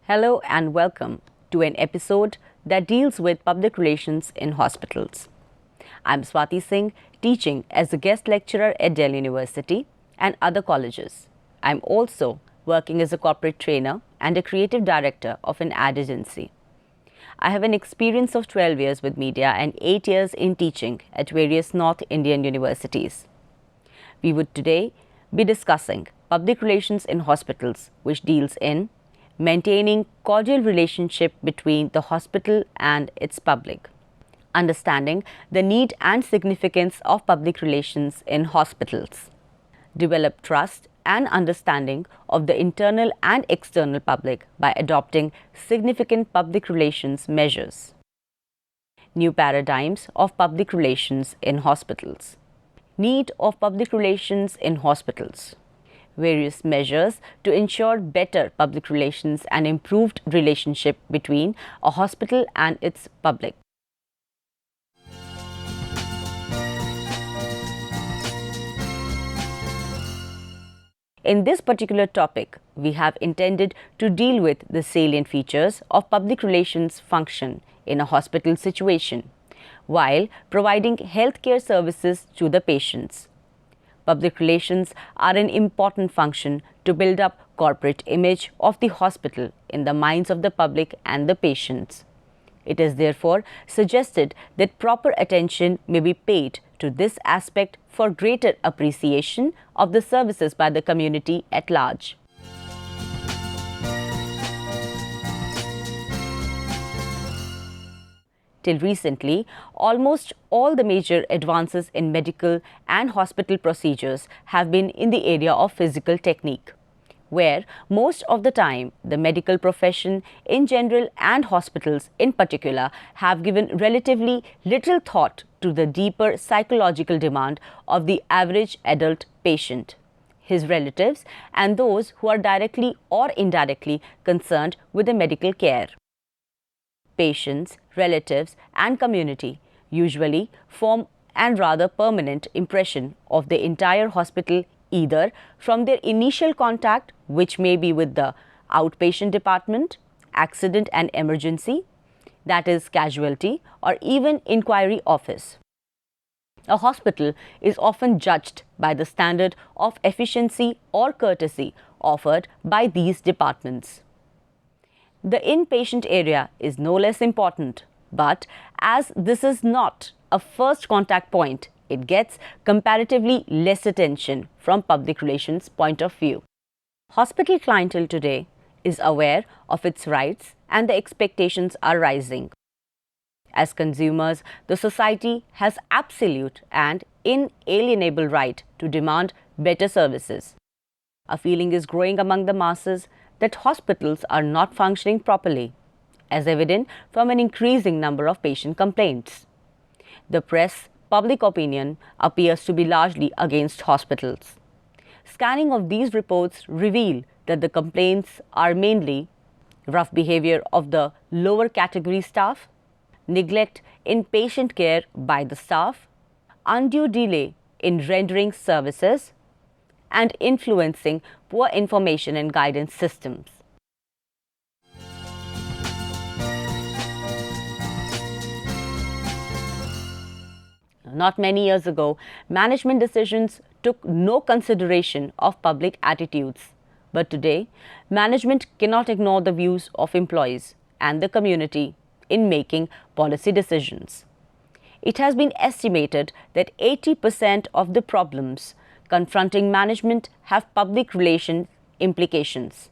Hello and welcome to an episode that deals with public relations in hospitals. I'm Swati Singh, teaching as a guest lecturer at Delhi University and other colleges. I'm also working as a corporate trainer and a creative director of an ad agency. I have an experience of 12 years with media and 8 years in teaching at various North Indian universities. We would today be discussing public relations in hospitals, which deals in maintaining cordial relationship between the hospital and its public, understanding the need and significance of public relations in hospitals, develop trust and understanding of the internal and external public by adopting significant public relations measures, new paradigms of public relations in hospitals, need of public relations in hospitals, various measures to ensure better public relations and improved relationship between a hospital and its public. In this particular topic, we have intended to deal with the salient features of public relations function in a hospital situation, while providing healthcare services to the patients. Public relations are an important function to build up corporate image of the hospital in the minds of the public and the patients. It is therefore suggested that proper attention may be paid to this aspect for greater appreciation of the services by the community at large. Till recently, almost all the major advances in medical and hospital procedures have been in the area of physical technique, where most of the time the medical profession in general and hospitals in particular have given relatively little thought to the deeper psychological demand of the average adult patient, his relatives, and those who are directly or indirectly concerned with the medical care. Patients, relatives, and community usually form a rather permanent impression of the entire hospital, either from their initial contact, which may be with the outpatient department, accident and emergency, that is casualty, or even inquiry office. A hospital is often judged by the standard of efficiency or courtesy offered by these departments. The inpatient area is no less important, but as this is not a first contact point, it gets comparatively less attention from public relations point of view. Hospital clientele today is aware of its rights and the expectations are rising. As consumers, the society has absolute and inalienable right to demand better services. A feeling is growing among the masses that hospitals are not functioning properly, as evident from an increasing number of patient complaints. The press, public opinion appears to be largely against hospitals. Scanning of these reports reveal that the complaints are mainly rough behavior of the lower category staff, neglect in patient care by the staff, undue delay in rendering services, and influencing poor information and guidance systems. Not many years ago, management decisions took no consideration of public attitudes. But today, management cannot ignore the views of employees and the community in making policy decisions. It has been estimated that 80% of the problems confronting management have public relation implications.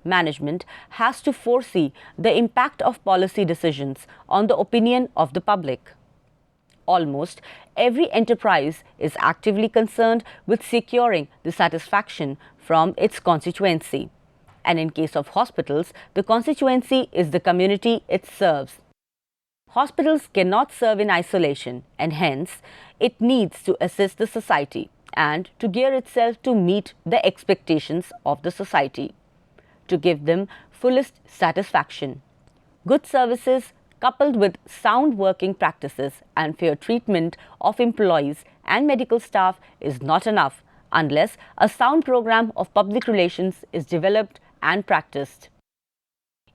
Management has to foresee the impact of policy decisions on the opinion of the public. Almost every enterprise is actively concerned with securing the satisfaction from its constituency. And in case of hospitals, the constituency is the community it serves. Hospitals cannot serve in isolation, and hence it needs to assist the society and to gear itself to meet the expectations of the society, to give them fullest satisfaction. Good services coupled with sound working practices and fair treatment of employees and medical staff is not enough unless a sound program of public relations is developed and practiced.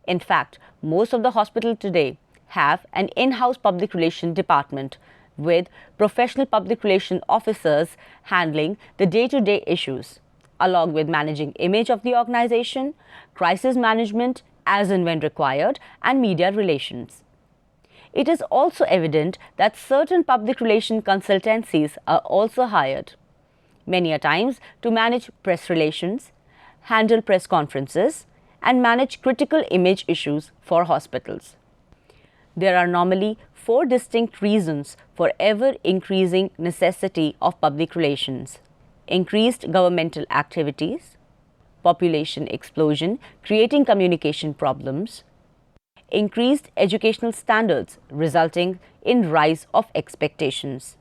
In fact, most of the hospitals today have an in-house public relation department with professional public relation officers handling the day-to-day issues, along with managing image of the organization, crisis management as and when required, and media relations. It is also evident that certain public relation consultancies are also hired, many a times to manage press relations, handle press conferences, and manage critical image issues for hospitals. There are normally four distinct reasons for ever increasing necessity of public relations: increased governmental activities, population explosion creating communication problems, increased educational standards resulting in rise of expectations,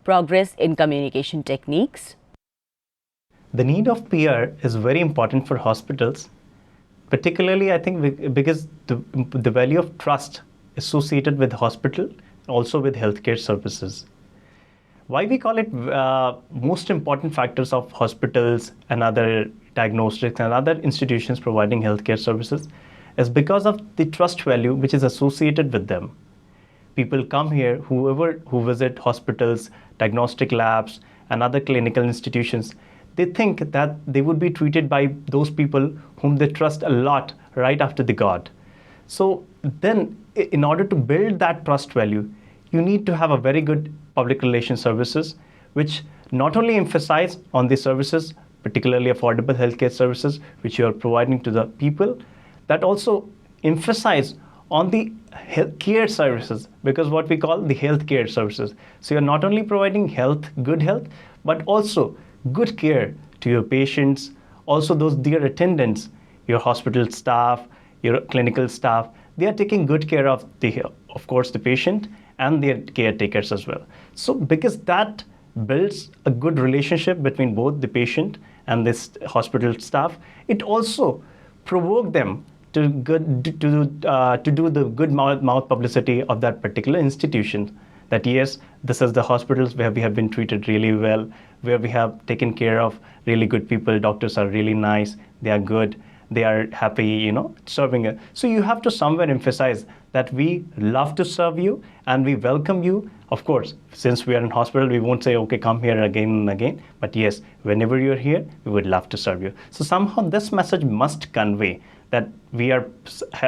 progress in communication techniques. The need of PR is very important for hospitals, particularly I think because the value of trust associated with hospital, also with healthcare services. Why we call it most important factors of hospitals and other diagnostics and other institutions providing healthcare services is because of the trust value which is associated with them. People come here, who visit hospitals, diagnostic labs, and other clinical institutions, they think that they would be treated by those people whom they trust a lot right after the God. So then, in order to build that trust value, you need to have a very good public relations services, which not only emphasize on the services, particularly affordable healthcare services, which you are providing to the people, that also emphasize on the healthcare services, because what we call the healthcare services. So you're not only providing good health, but also good care to your patients, also those dear attendants, your hospital staff, your clinical staff. They are taking good care of course, the patient and their caretakers as well. So because that builds a good relationship between both the patient and this hospital staff, it also provokes them to do the good mouth publicity of that particular institution, that yes, this is the hospitals where we have been treated really well, where we have taken care of really good people, doctors are really nice, they are good, they are happy, serving it. So you have to somewhere emphasize that we love to serve you and we welcome you. Of course, since we are in hospital, we won't say, okay, come here again and again. But yes, whenever you're here, we would love to serve you. So somehow this message must convey that we are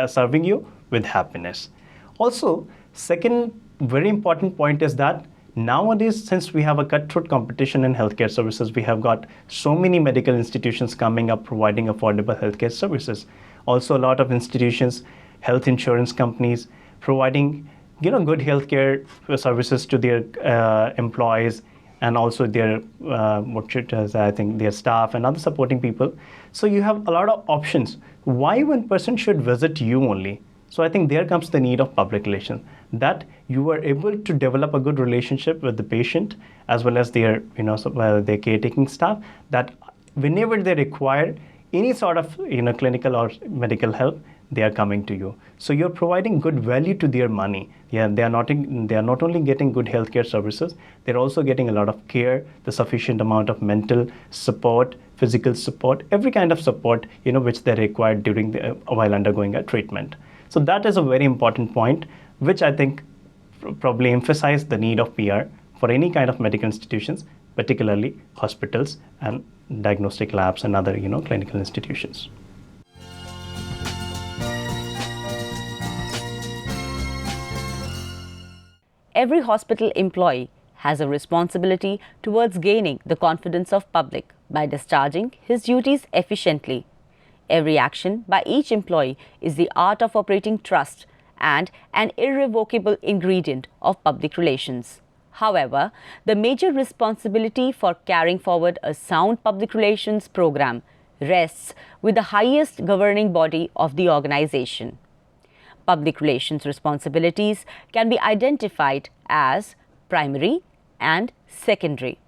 serving you with happiness. Also, second very important point is that nowadays, since we have a cutthroat competition in healthcare services, we have got so many medical institutions coming up providing affordable healthcare services. Also, a lot of institutions, health insurance companies providing good healthcare services to their employees and also their their staff and other supporting people. So you have a lot of options. Why one person should visit you only? So I think there comes the need of public relations, that you are able to develop a good relationship with the patient as well as their their caretaking staff, that whenever they require any sort of clinical or medical help, they are coming to you. So you're providing good value to their money. Yeah, they are not only getting good healthcare services, they're also getting a lot of care, the sufficient amount of mental support, physical support, every kind of support which they require during while undergoing a treatment. So that is a very important point, which I think probably emphasize the need of PR for any kind of medical institutions, particularly hospitals and diagnostic labs and other clinical institutions. Every hospital employee has a responsibility towards gaining the confidence of public by discharging his duties efficiently. Every action by each employee is the art of operating trust and an irrevocable ingredient of public relations. However, the major responsibility for carrying forward a sound public relations program rests with the highest governing body of the organization. Public relations responsibilities can be identified as primary and secondary.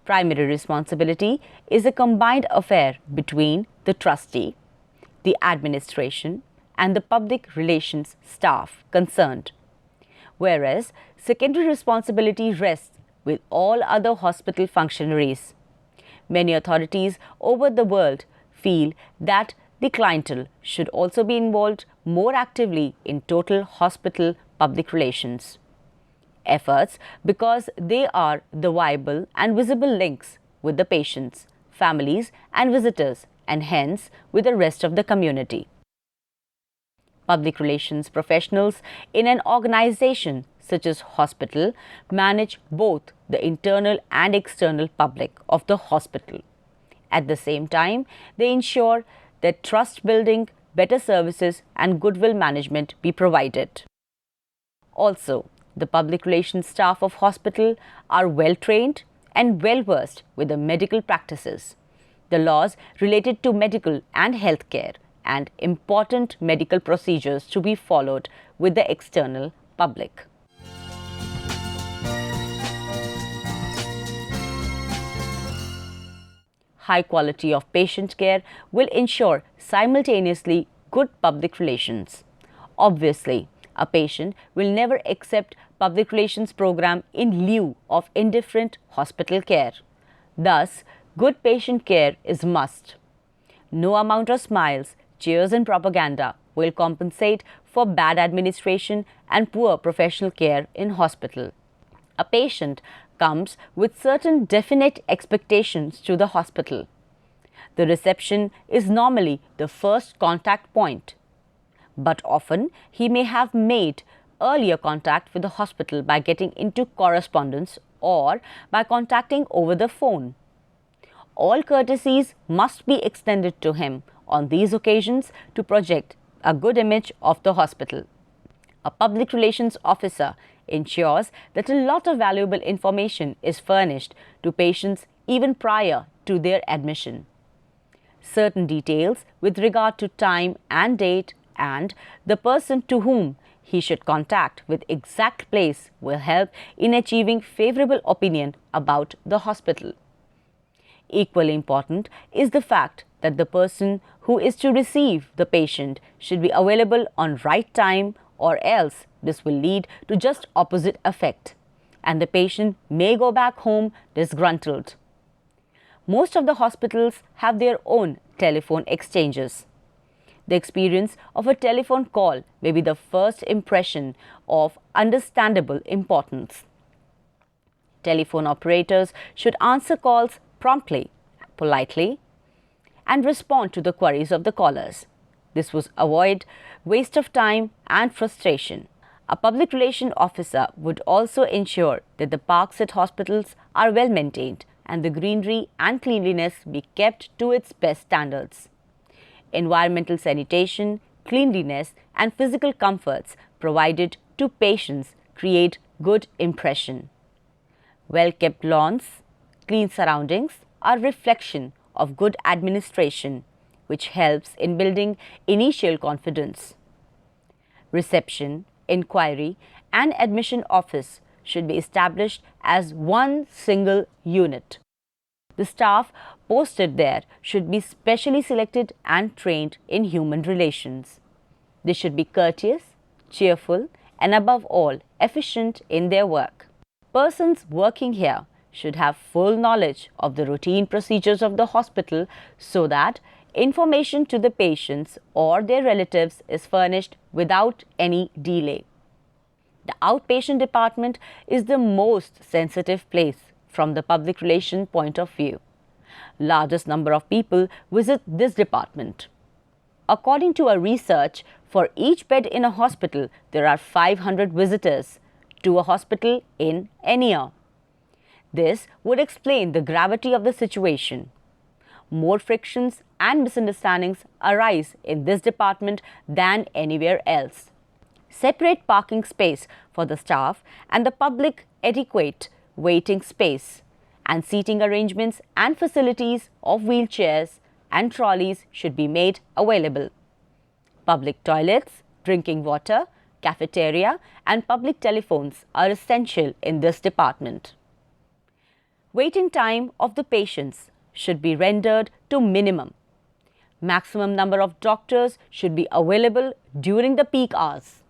Primary responsibility is a combined affair between the trustee, the administration, and the public relations staff concerned, whereas secondary responsibility rests with all other hospital functionaries. Many authorities over the world feel that the clientele should also be involved more actively in total hospital public relations efforts because they are the viable and visible links with the patients, families, and visitors, and hence with the rest of the community. Public relations professionals in an organization such as hospital manage both the internal and external public of the hospital. At the same time, they ensure that trust building, better services, and goodwill management be provided. Also, the public relations staff of hospital are well trained and well versed with the medical practices, the laws related to medical and healthcare, and important medical procedures to be followed with the external public. High quality of patient care will ensure simultaneously good public relations. Obviously, a patient will never accept public relations program in lieu of indifferent hospital care. Thus, good patient care is must. No amount of smiles, cheers and propaganda will compensate for bad administration and poor professional care in hospital. A patient comes with certain definite expectations to the hospital. The reception is normally the first contact point, but often he may have made earlier contact with the hospital by getting into correspondence or by contacting over the phone. All courtesies must be extended to him on these occasions to project a good image of the hospital. A public relations officer ensures that a lot of valuable information is furnished to patients even prior to their admission. Certain details with regard to time and date and the person to whom he should contact with exact place will help in achieving favorable opinion about the hospital. Equally important is the fact that the person who is to receive the patient should be available on right time, or else this will lead to just opposite effect and the patient may go back home disgruntled. Most of the hospitals have their own telephone exchanges. The experience of a telephone call may be the first impression of understandable importance. Telephone operators should answer calls promptly, politely, and respond to the queries of the callers. This would avoid waste of time and frustration. A public relation officer would also ensure that the parks at hospitals are well maintained and the greenery and cleanliness be kept to its best standards. Environmental sanitation, cleanliness, and physical comforts provided to patients create good impression. Well-kept lawns, clean surroundings are reflection of good administration, which helps in building initial confidence. Reception, inquiry, and admission office should be established as one single unit. The staff posted there should be specially selected and trained in human relations. They should be courteous, cheerful, and above all, efficient in their work. Persons working here should have full knowledge of the routine procedures of the hospital so that information to the patients or their relatives is furnished without any delay. The outpatient department is the most sensitive place from the public relation point of view. Largest number of people visit this department. According to a research, for each bed in a hospital, there are 500 visitors to a hospital in any year. This would explain the gravity of the situation. More frictions and misunderstandings arise in this department than anywhere else. Separate parking space for the staff and the public adequate waiting space and seating arrangements and facilities of wheelchairs and trolleys should be made available. Public toilets, drinking water, cafeteria and public telephones are essential in this department. Waiting time of the patients should be rendered to minimum. Maximum number of doctors should be available during the peak hours.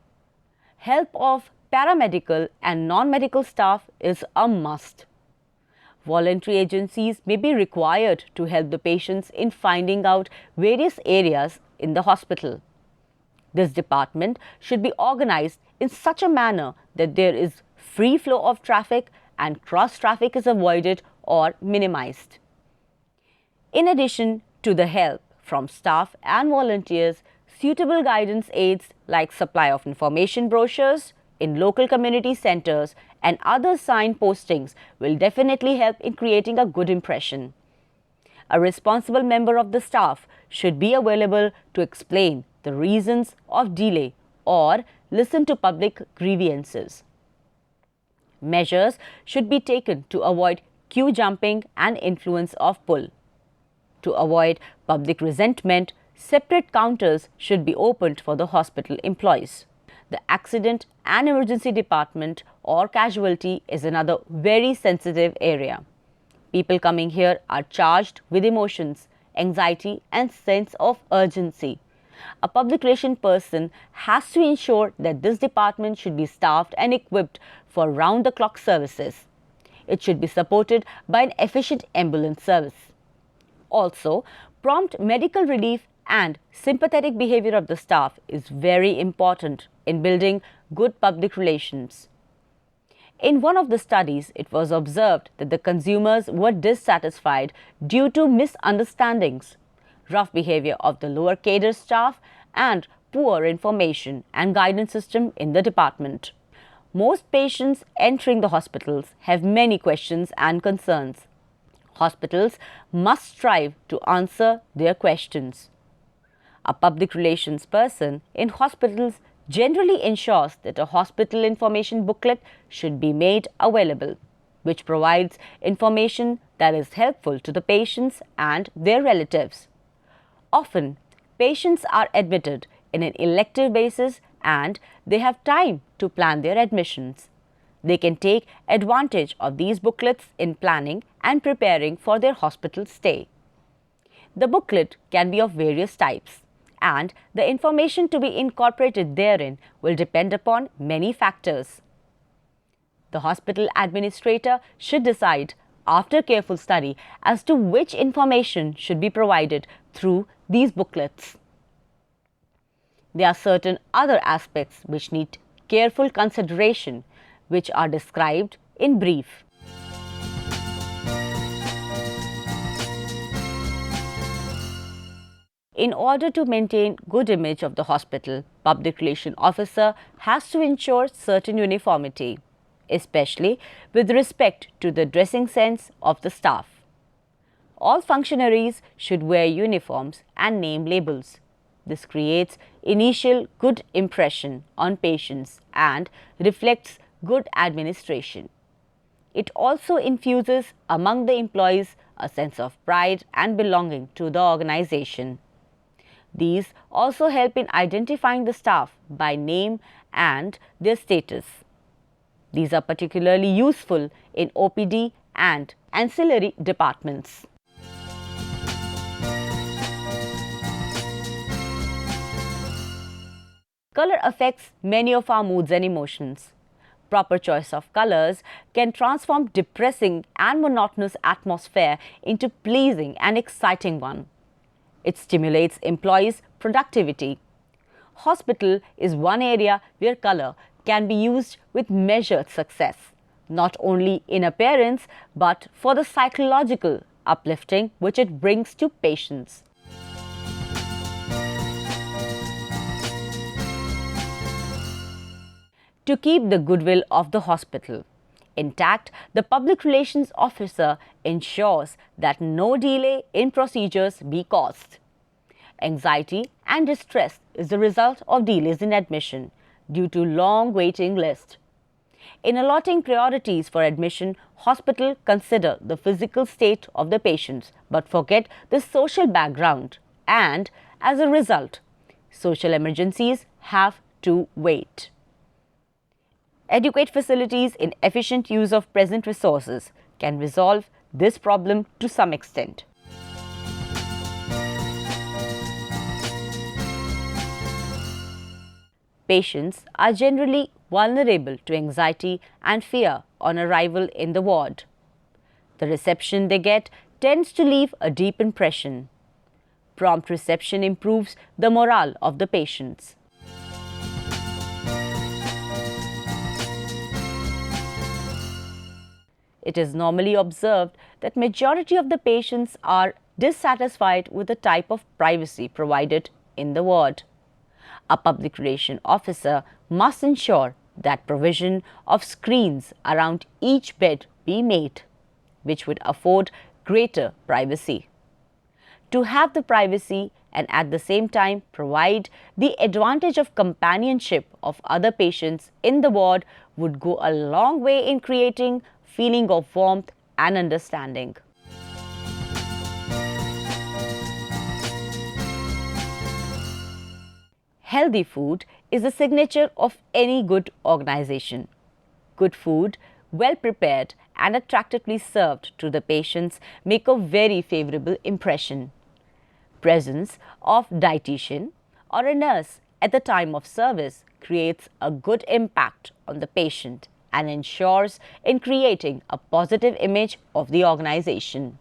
Help of paramedical and non-medical staff is a must. Voluntary agencies may be required to help the patients in finding out various areas in the hospital. This department should be organized in such a manner that there is free flow of traffic and cross traffic is avoided or minimized. In addition to the help from staff and volunteers, suitable guidance aids like supply of information brochures in local community centers and other sign postings will definitely help in creating a good impression. A responsible member of the staff should be available to explain the reasons of delay or listen to public grievances. Measures should be taken to avoid queue jumping and influence of pull. To avoid public resentment, separate counters should be opened for the hospital employees. The accident and emergency department or casualty is another very sensitive area. People coming here are charged with emotions, anxiety and sense of urgency. A public relations person has to ensure that this department should be staffed and equipped for round-the-clock services. It should be supported by an efficient ambulance service. Also, prompt medical relief and sympathetic behavior of the staff is very important in building good public relations. In one of the studies, it was observed that the consumers were dissatisfied due to misunderstandings, rough behavior of the lower cadre staff, and poor information and guidance system in the department. Most patients entering the hospitals have many questions and concerns. Hospitals must strive to answer their questions. A public relations person in hospitals generally ensures that a hospital information booklet should be made available, which provides information that is helpful to the patients and their relatives. Often, patients are admitted in an elective basis and they have time to plan their admissions. They can take advantage of these booklets in planning and preparing for their hospital stay. The booklet can be of various types, and the information to be incorporated therein will depend upon many factors. The hospital administrator should decide, after careful study, as to which information should be provided through these booklets. There are certain other aspects which need careful consideration, which are described in brief. In order to maintain good image of the hospital, public relation officer has to ensure certain uniformity, especially with respect to the dressing sense of the staff. All functionaries should wear uniforms and name labels. This creates initial good impression on patients and reflects good administration. It also infuses among the employees a sense of pride and belonging to the organization. These also help in identifying the staff by name and their status. These are particularly useful in OPD and ancillary departments. Color affects many of our moods and emotions. Proper choice of colors can transform depressing and monotonous atmosphere into pleasing and exciting one. It stimulates employees' productivity. Hospital is one area where color can be used with measured success, not only in appearance but for the psychological uplifting which it brings to patients. To keep the goodwill of the hospital intact, the public relations officer ensures that no delay in procedures be caused. Anxiety and distress is the result of delays in admission due to long waiting list. In allotting priorities for admission, hospitals consider the physical state of the patients but forget the social background, and as a result, social emergencies have to wait. Adequate facilities in efficient use of present resources can resolve this problem to some extent. Patients are generally vulnerable to anxiety and fear on arrival in the ward. The reception they get tends to leave a deep impression. Prompt reception improves the morale of the patients. It is normally observed that majority of the patients are dissatisfied with the type of privacy provided in the ward. A public relation officer must ensure that provision of screens around each bed be made, which would afford greater privacy. To have the privacy and at the same time provide the advantage of companionship of other patients in the ward would go a long way in creating feeling of warmth and understanding. Healthy food is a signature of any good organization. Good food, well prepared and attractively served to the patients make a very favorable impression. Presence of dietitian or a nurse at the time of service creates a good impact on the patient and ensures in creating a positive image of the organization.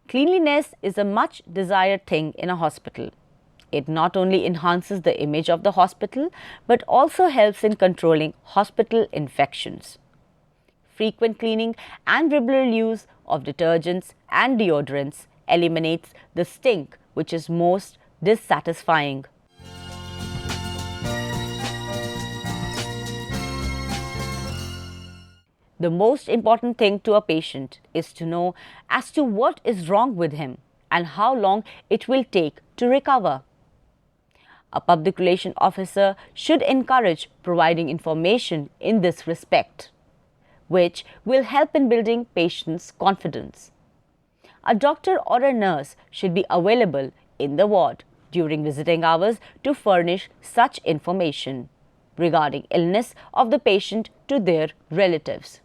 Cleanliness is a much desired thing in a hospital. It not only enhances the image of the hospital but also helps in controlling hospital infections. Frequent cleaning and regular use of detergents and deodorants eliminates the stink, which is most dissatisfying. The most important thing to a patient is to know as to what is wrong with him and how long it will take to recover. A public relation officer should encourage providing information in this respect, which will help in building patients' confidence. A doctor or a nurse should be available in the ward during visiting hours to furnish such information regarding illness of the patient to their relatives.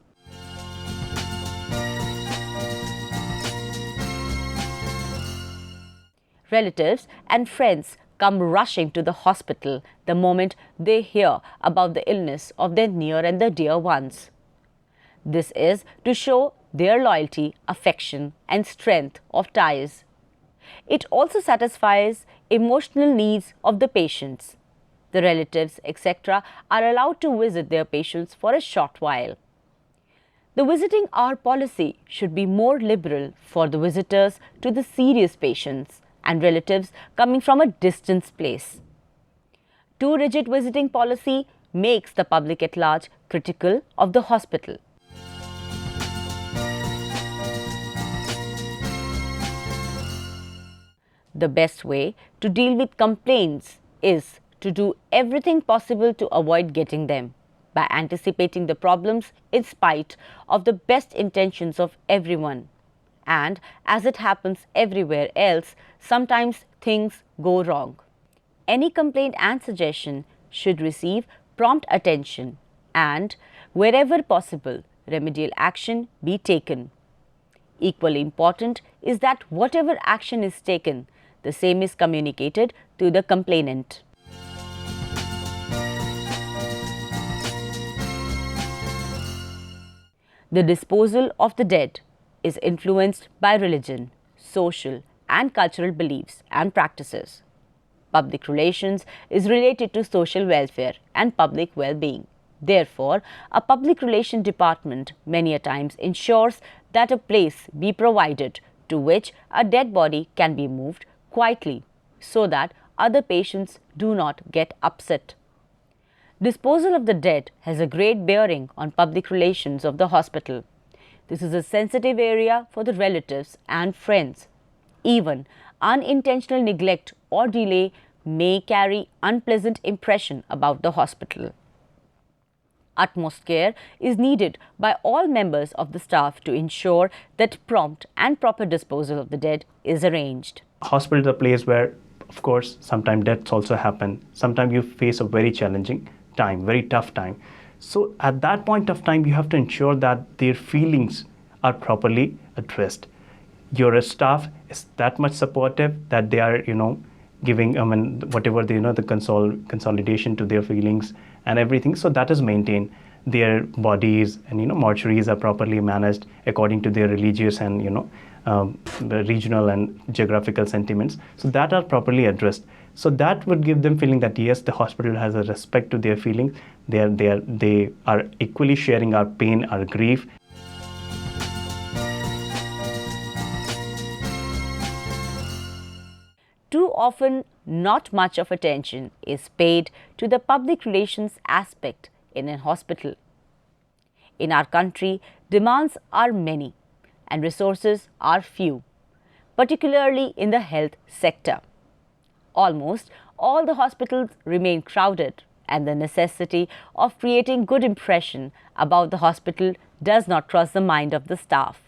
Relatives and friends come rushing to the hospital the moment they hear about the illness of their near and the dear ones. This is to show their loyalty, affection and strength of ties. It also satisfies emotional needs of the patients. The relatives, etc., are allowed to visit their patients for a short while. The visiting hour policy should be more liberal for the visitors to the serious patients and relatives coming from a distant place. Too rigid visiting policy makes the public at large critical of the hospital. The best way to deal with complaints is to do everything possible to avoid getting them by anticipating the problems in spite of the best intentions of everyone. And as it happens everywhere else, sometimes things go wrong. Any complaint and suggestion should receive prompt attention and, wherever possible, remedial action be taken. Equally important is that whatever action is taken, the same is communicated to the complainant. The disposal of the dead is influenced by religion, social and cultural beliefs and practices. Public relations is related to social welfare and public well-being. Therefore, a public relation department many a times ensures that a place be provided to which a dead body can be moved quietly so that other patients do not get upset. Disposal of the dead has a great bearing on public relations of the hospital. This is a sensitive area for the relatives and friends. Even unintentional neglect or delay may carry unpleasant impression about the hospital. Utmost care is needed by all members of the staff to ensure that prompt and proper disposal of the dead is arranged. Hospital is a place where, of course, sometimes deaths also happen. Sometimes you face a very challenging time, very tough time. So at that point of time, you have to ensure that their feelings are properly addressed. Your staff is that much supportive that they are, giving whatever the consolidation to their feelings and everything. So that is maintained. Their bodies and mortuaries are properly managed according to their religious and the regional and geographical sentiments. So that are properly addressed. So that would give them feeling that yes, the hospital has a respect to their feeling. They are equally sharing our pain, our grief. Too often, not much of attention is paid to the public relations aspect in a hospital. In our country, demands are many and resources are few, particularly in the health sector. Almost all the hospitals remain crowded, and the necessity of creating good impression about the hospital does not cross the mind of the staff.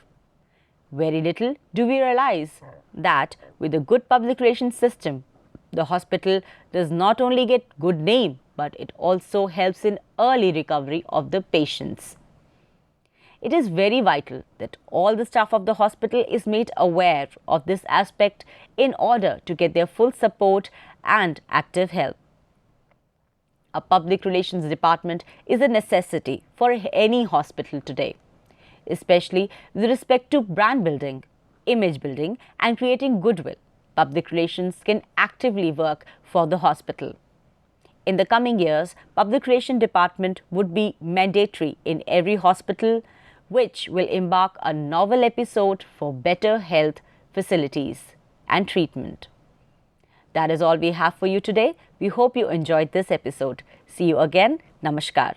Very little do we realize that with a good public relations system, the hospital does not only get good name, but it also helps in early recovery of the patients. It is very vital that all the staff of the hospital is made aware of this aspect in order to get their full support and active help. A public relations department is a necessity for any hospital today, especially with respect to brand building, image building and creating goodwill. Public relations can actively work for the hospital. In the coming years, public relations department would be mandatory in every hospital, which will embark a novel episode for better health facilities and treatment. That is all we have for you today. We hope you enjoyed this episode. See you again. Namaskar.